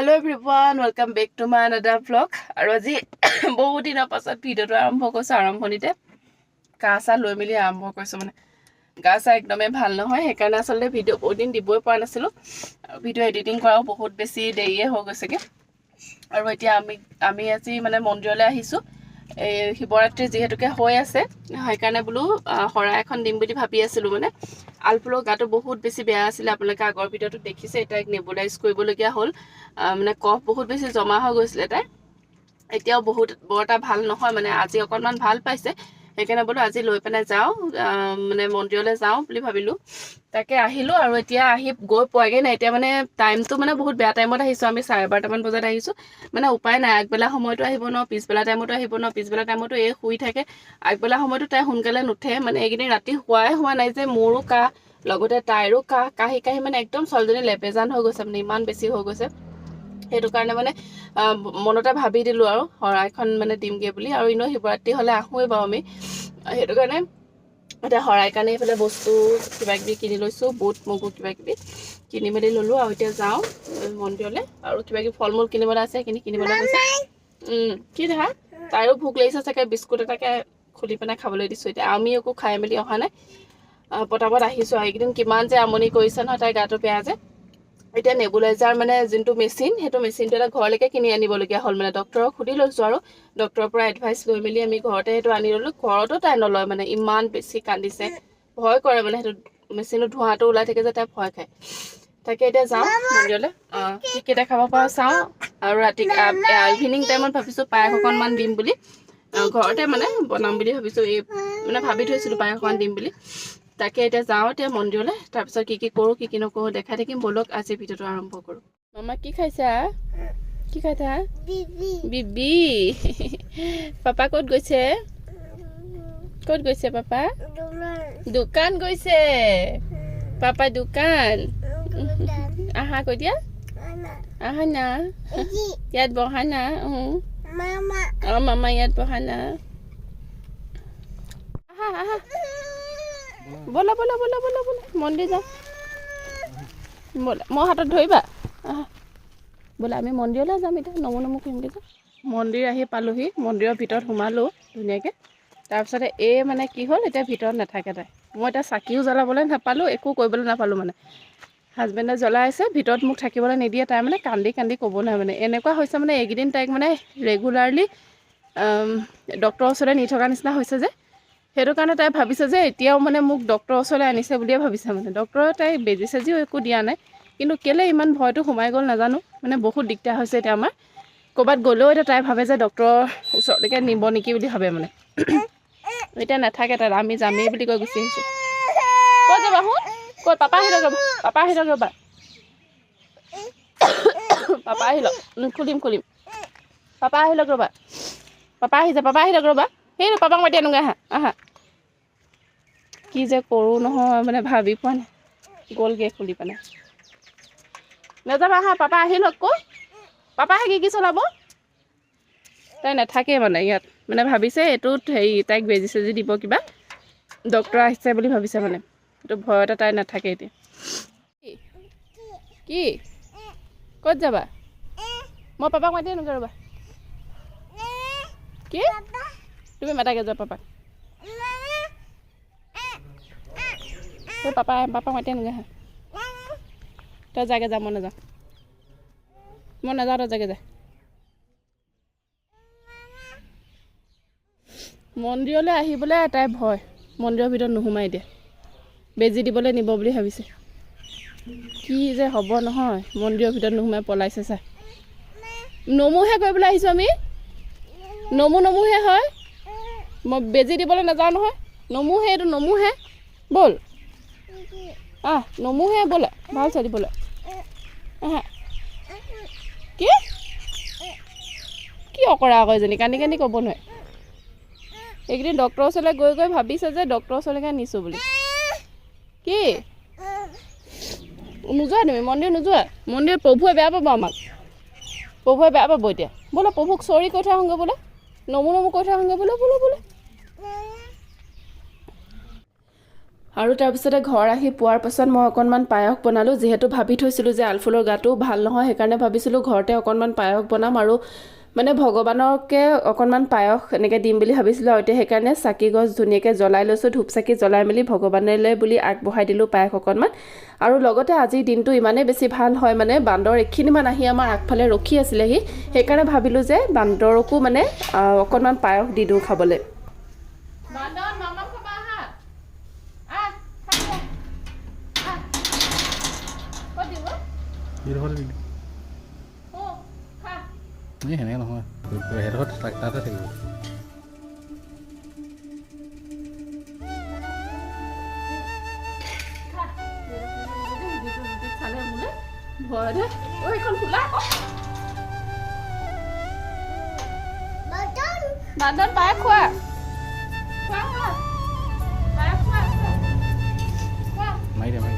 Hello everyone, welcome back to my another vlog. আৰু আজি বহুত দিনৰ পাছত ভিডিওটো আৰম্ভ কৰিছো আৰম্ভণিতে কাঁচা লৈ মিলি আৰম্ভ কৰিছো মানে গাছা একদমে ভাল নহয় সেইকাৰণে আসলে ভিডিও বহুত দিন দিবই পৰা নাছিলো ভিডিও এডিটিং কৰাও বহুত বেছি দেৰিয়ে হৈ গৈছেগে আৰু এতিয়া আমি আজি মানে মন্দিৰলৈ আহিছো এই শিৱৰাত্ৰি যেহেতুকে হৈ আছে সেইকাৰণে বলো হৰা এখন দিম বুলি ভাবি আছিলো মানে আলফুলৰ গাটো বহুত বেছি বেয়া আছিল আপোনালোকে আগৰ ভিডিওটো দেখিছে এটা নেবুলাইজ কৰিবলগীয়া হ'ল মানে কফ বহুত বেছি জমা হৈ গৈছিল তাই এতিয়াও বহুত বৰটা ভাল নহয় মানে আজি অকনমান ভাল পাইছে সেইকাৰণে বলো আজি লৈ পেনে যাও মানে মন্দিৰলৈ যাও বুলি ভাবিলো তাকে আহিলো আৰু এতিয়া আহি গৈ পোৱাগে নাই এতিয়া মানে টাইমটো মানে বহুত বেয়া টাইমত আহিছো আমি 12:30 মান বজাত আহিছো মানে উপায় নাই আগবেলা সময়টো আহিব ন পিছবেলা টাইমতো আহিব ন পিছবেলা টাইমতো এই শুই থাকে আগবেলা সময়টো তাই সোনকালে নুঠে মানে এইকেইদিন ৰাতি শুৱাই হোৱা নাই যে মোৰো কাহ লগতে তাইৰো কাহি মানে একদম ছোৱালীজনী লেপেজান হৈ গৈছে মানে ইমান বেছি হৈ গৈছে সেইটো কাৰণে মানে মনতে ভাবি দিলো আৰু হৰাইখন মানে দিমগে বুলি আৰু ইনো শিৱৰাত্ৰি হলে আহোৱে বাৰু আমি সেইটো কাৰণে এটা হৰাই কাৰণে এইফালে বস্তু কিবা কিবি কিনি লৈছো বুট মগু কিবা কিবি কিনি মেলি ললো আৰু এতিয়া যাও মন্দিৰলৈ আৰু কিবা কিবি ফল মূল কিনিবলৈ আছে কিনিবলৈ গৈছে কি দেখা তাইৰো ভোক লাগিছে চাগে বিস্কুট এটাকে খুলি পেলাই খাবলৈ দিছো এতিয়া আমি একো খাই মেলি অহা নাই পটাপট আহিছো এইকেইদিন কিমান যে আমনি কৰিছে নহয় তাই গাটো বেয়া যে এতিয়া নেবুলাইজাৰ মানে যোনটো মেচিন সেইটো মেচিনটো এটা ঘৰলৈকে কিনি আনিবলগীয়া হ'ল মানে ডক্টৰক সুধি লৈছো আৰু ডক্টৰৰ পৰা এডভাইচ লৈ মেলি আমি ঘৰতে সেইটো আনি ললো ঘৰতো তাই নলয় মানে ইমান বেছি কান্দিছে ভয় কৰে মানে সেইটো মেচিনৰ ধোঁৱাটো ওলাই থাকে যে তাই ভয় খায় তাকে এতিয়া যাওঁ মন্দিৰলৈ কি কেইটা খাব পাৰো চাওঁ আৰু ৰাতি ইভিনিং টাইমত ভাবিছো পায়স অকণমান দিম বুলি ঘৰতে মানে বনাম বুলি ভাবিছো এই মানে ভাবি থৈছিলো পায়স অকণমান দিম বুলি তাকে এতিয়া যাওঁ এতিয়া মন্দিৰলৈ তাৰপিছত কি কৰো কি নকৰো দেখাই থাকিম বলক আজি ভিডিওটো আৰম্ভ কৰো মামা কি খাইছা কি খাইছা বিবি পাপা ক'ত গৈছে পাপা দোকান গৈছে পাপা দোকান আহা কৈ দিয়া আহা না ইয়াত বহা না মামা ইয়াত বহা না আহা বলা মন্দিৰ যাওঁ বলা মই হাতত ধৰিবা আহা বলা আমি মন্দিৰলৈ যাম এতিয়া নমো কৰিমগৈ যে মন্দিৰ আহি পালোহি মন্দিৰৰ ভিতৰত সোমালো ধুনীয়াকৈ তাৰপিছতে এই মানে কি হ'ল এতিয়া ভিতৰত নাথাকে তাই মই এতিয়া চাকিও জ্বলাবলৈ নাপালোঁ একো কৰিবলৈ নাপালোঁ মানে হাজবেণ্ডে জ্বলাই আছে ভিতৰত মোক থাকিবলৈ নিদিয়ে তাই মানে কান্দি ক'ব নাই মানে এনেকুৱা হৈছে মানে এইকেইদিন তাইক মানে ৰেগুলাৰলি ডক্টৰৰ ওচৰলৈ নি থকা নিচিনা হৈছে যে সেইটো কাৰণে তাই ভাবিছে যে এতিয়াও মানে মোক ডক্টৰৰ ওচৰলৈ আনিছে বুলিয়ে ভাবিছে মানে ডক্টৰে তাই বেজি চেজিও একো দিয়া নাই কিন্তু কেলৈ ইমান ভয়টো সোমাই গ'ল নাজানো মানে বহুত দিগদাৰ হৈছে এতিয়া আমাৰ ক'ৰবাত গ'লেও এতিয়া তাই ভাবে যে ডক্টৰৰ ওচৰলৈকে নিব নেকি বুলি ভাবে মানে এতিয়া নাথাকে তাত আমি যামেই বুলি কৈ গুচি আহিছোঁ ক'ত যাবা শুন ক'ত পাপা আহি লওক পাপা আহি লওক খুলিম পাপা আহি লওক ৰ'বা পাপা আহি লওক ৰ'বা সেই পাপাক মাতি আনোগৈ আহা কি যে কৰোঁ নহয় মানে ভাবি পোৱা নাই গ'লগৈ খুলি পেলাই নাযাবা আহা পাপা আহি লওক কৈ পাপা আহি কি চলাব তাই নাথাকে মানে ইয়াত মানে ভাবিছে এইটোত হেৰি তাইক বেজি চেজি দিব কিবা ডক্টৰ আহিছে বুলি ভাবিছে মানে এইটো ভয়তে তাই নাথাকে এতিয়া কি ক'ত যাবা মই পাপাক মাতি আনোগৈ ৰ'বা কি তুমি মাতাকৈ যোৱা পাপাক পাপাক মাতি আনোগৈ হা তই যাগে যা মই নাযাওঁ তই যাগে যা মন্দিৰলৈ আহিবলৈ তাই ভয় মন্দিৰৰ ভিতৰত নোসোমাই দিয়ে বেজি দিবলৈ নিব বুলি ভাবিছে কি যে হ'ব নহয় মন্দিৰৰ ভিতৰত নোসোমাই পলাইছে চা নমুহে কৰিবলৈ আহিছোঁ আমি নমুহে হয় মই বেজি দিবলৈ নাযাওঁ নহয় এইটো নমুহে ব'ল নমুহে ব'লা ভাল চালি ব'লা কি অকৰা আকৌ এজনী কান্দি ক'ব নোৱাৰে এইকেইদিন ডক্টৰৰ ওচৰলৈ গৈ ভাবিছে যে ডক্টৰৰ ওচৰলৈকে নিছোঁ বুলি কি নোযোৱা তুমি মন্দিৰ নোযোৱা মন্দিৰত প্ৰভুৱে বেয়া পাব আমাক প্ৰভুৱে বেয়া পাব এতিয়া বোলে প্ৰভুক চৰি কৈ থৈ আহোঁগৈ বোলে নমু কৈ থৈ আহোঁগৈ বোলে আৰু তাৰপিছতে ঘৰ আহি পোৱাৰ পাছত মই অকণমান পায়স বনালোঁ। যিহেতু ভাবি থৈছিলোঁ যে আলফুলৰ গাটো ভাল নহয়, সেইকাৰণে ভাবিছিলোঁ ঘৰতে অকণমান পায়স বনাম আৰু মানে ভগৱানকে অকণমান পায়স এনেকৈ দিম বুলি ভাবিছিলোঁ। আৰু এতিয়া সেইকাৰণে চাকি গছ ধুনীয়াকৈ জ্বলাই লৈছোঁ, ধূপ চাকি জ্বলাই মেলি ভগৱানলৈ বুলি আগবঢ়াই দিলোঁ পায়স অকণমান। আৰু লগতে আজিৰ দিনটো ইমানেই বেছি ভাল হয়, মানে বান্দৰ এখিনিমান আহি আমাৰ আগফালে ৰখি আছিলেহি, সেইকাৰণে ভাবিলোঁ যে বান্দৰকো মানে অকণমান পায়স দি দিওঁ খাবলৈ। সেনেকৈ নহয়, তাতে থাকিব। বান্দৰ পায়স খোৱা, মাৰি দে, মাৰি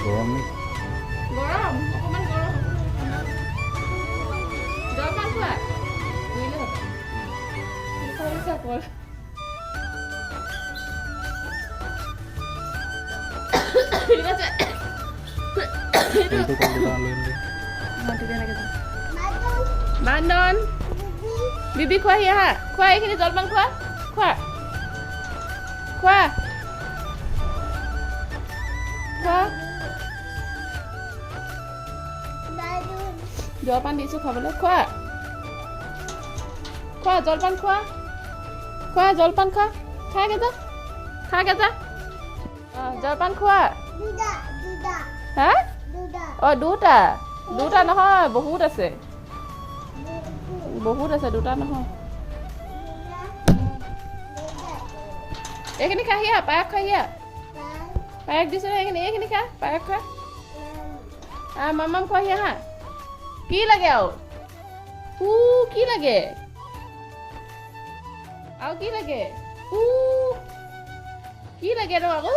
গৰম নি? গৰম অকণমান গৰম জলপান খোৱা বান্দন বিবি খোৱাহি আহা, খোৱা এইখিনি জলপান খোৱা, খোৱা খোৱা খোৱা, জলপান দিছোঁ খাবলৈ, খোৱা খোৱা জলপান খোৱা, খোৱা জলপান খোৱা, খাগে যা, খাগে যা, জলপান খোৱা। হা অঁ দুটা, দুটা নহয় বহুত আছে, বহুত আছে, দুটা নহয়। এইখিনি খাহি আহ, পায়স খাহি আহ, পায়স দিছোঁ এইখিনি, এইখিনি খা, পায়স খা, মামাম খোৱাহি আহা। কি লাগে আৰু কি লাগে আৰু কি লাগে কি লাগে তো আকৌ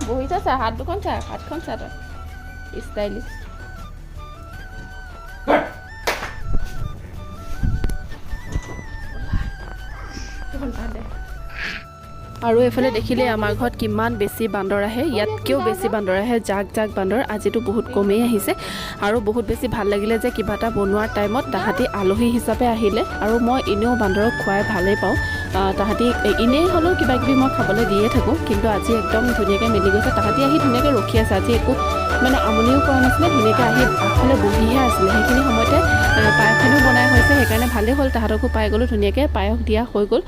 বহি চা, হাত দুখন চা, হাতখন চা তই ষ্টাইলিছ। আৰু এইফালে দেখিলে আমাৰ ঘৰত কিমান বেছি বান্দৰ আহে, ইয়াতকৈও বেছি বান্দৰ আহে, জাক জাক বান্দৰ। আজিতো বহুত কমেই আহিছে আৰু বহুত বেছি ভাল লাগিলে যে কিবা এটা বনোৱাৰ টাইমত তাহাঁতি আলহী হিচাপে আহিলে। আৰু মই এনেও বান্দৰক খুৱাই ভালেই পাওঁ, তাহাঁতি এনেই হ'লেও কিবা কিবি মই খাবলৈ দিয়ে থাকোঁ, কিন্তু আজি একদম ধুনীয়াকৈ মিলি গৈছে। তাহাঁতি আহি ধুনীয়াকৈ ৰখি আছে, আজি একো মানে আমনিও কৰা নাছিলে, ধুনীয়াকৈ আহি আগফালে বহিহে আছিলে। সেইখিনি সময়তে পায়সখিনিও বনাই হৈছে, সেইকাৰণে ভালেই হ'ল, তাহাঁতকো পাই গ'লোঁ, ধুনীয়াকৈ পায়স দিয়া হৈ গ'ল।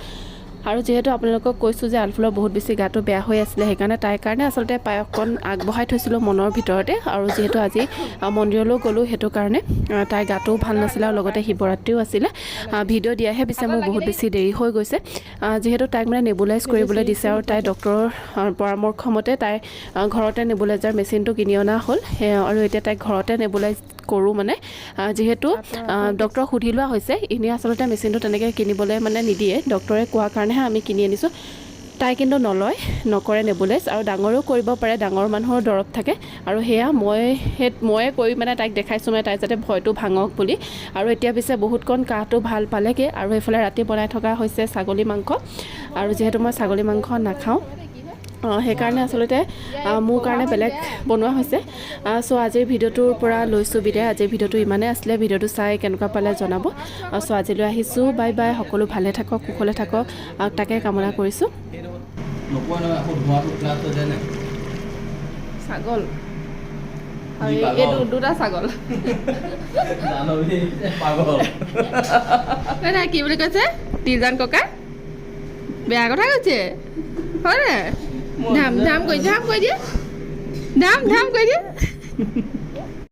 আৰু যিহেতু আপোনালোকক কৈছোঁ যে আলফুলৰ বহুত বেছি গাটো বেয়া হৈ আছিলে, সেইকাৰণে তাইৰ কাৰণে আচলতে পায়সকণ আগবঢ়াই থৈছিলোঁ মনৰ ভিতৰতে। আৰু যিহেতু আজি মন্দিৰলৈ গ'লোঁ, সেইটো কাৰণে তাইৰ গাটোও ভাল নাছিলে আৰু লগতে শিৱৰাত্ৰিও আছিলে। ভিডিঅ' দিয়াহে পিছে মোৰ বহুত বেছি দেৰি হৈ গৈছে, যিহেতু তাইক মানে নেবুলাইজ কৰিবলৈ দিছে আৰু তাই ডক্টৰৰ পৰামৰ্শ মতে তাই ঘৰতে নেবুলাইজাৰ মেচিনটো কিনি অনা হ'ল। আৰু এতিয়া তাইক ঘৰতে নেবুলাইজ কৰোঁ, মানে যিহেতু ডক্টৰক সুধি লোৱা হৈছে, এনেই আচলতে মেচিনটো তেনেকৈ কিনিবলৈ মানে নিদিয়ে, ডক্টৰে কোৱাৰ কাৰণেহে আমি কিনি আনিছোঁ। তাই কিন্তু নলয়, নকৰে নেবুলাইজ, আৰু ডাঙৰেও কৰিব পাৰে, ডাঙৰ মানুহৰ দৰৱ থাকে। আৰু সেয়া ময়ে কৰি মানে তাইক দেখাইছোঁ, মানে তাই যাতে ভয়টো ভাঙক বুলি। আৰু এতিয়া পিছে বহুতকণ কাহটো ভাল পালেগৈ। আৰু এইফালে ৰাতি বনাই থকা হৈছে ছাগলী মাংস, আৰু যিহেতু মই ছাগলী মাংস নাখাওঁ, সেইকাৰণে আচলতে মোৰ কাৰণে বেলেগ বনোৱা হৈছে। চ' আজিৰ ভিডিঅ'টোৰ পৰা লৈছোঁ বিদায়। আজিৰ ভিডিঅ'টো ইমানেই আছিলে, ভিডিঅ'টো চাই কেনেকুৱা পালে জনাব। চ' আজিলৈ আহিছোঁ, বাই বাই, সকলো ভালে থাকক, কুশলে থাকক, তাকে কামনা কৰিছোঁ। ছাগল আৰু এই দুটা ছাগল নাই কি বুলি কৈছে তিলজান ককা, বেয়া কথা কৈছে হয় নাই? ধাম ধাম কৰি দিয়ে, ধাম ধাম কৰি দিয়ে।